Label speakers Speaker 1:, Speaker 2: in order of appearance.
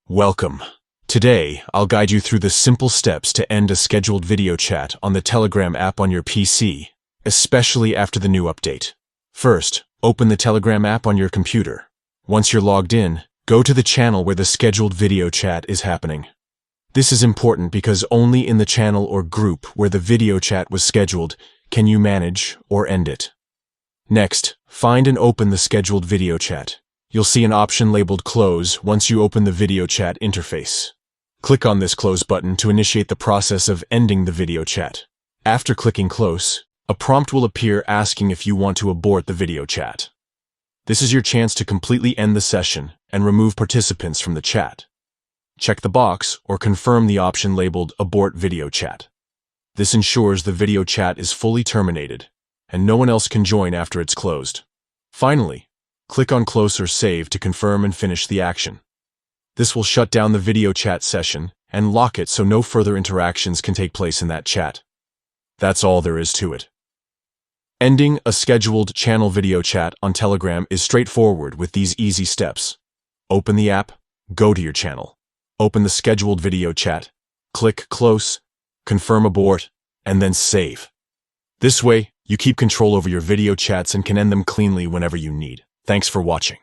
Speaker 1: Welcome. Today, I'll guide you through the simple steps to end a scheduled video chat on the Telegram app on your PC, especially after the new update. First, open the Telegram app on your computer. Once you're logged in, go to the channel where the scheduled video chat is happening. This is important because only in the channel or group where the video chat was scheduled can you manage or end it. Next, find and open the scheduled video chat. You'll see an option labeled Close once you open the video chat interface. Click on this Close button to initiate the process of ending the video chat. After clicking Close, a prompt will appear asking if you want to abort the video chat. This is your chance to completely end the session and remove participants from the chat. Check the box or confirm the option labeled Abort Video Chat. This ensures the video chat is fully terminated and no one else can join after it's closed. Finally, click on Close or Save to confirm and finish the action. This will shut down the video chat session and lock it so no further interactions can take place in that chat. That's all there is to it. Ending a scheduled channel video chat on Telegram is straightforward with these easy steps. Open the app, go to your channel. Open the scheduled video chat, click Close, confirm Abort, and then Save. This way, you keep control over your video chats and can end them cleanly whenever you need. Thanks for watching.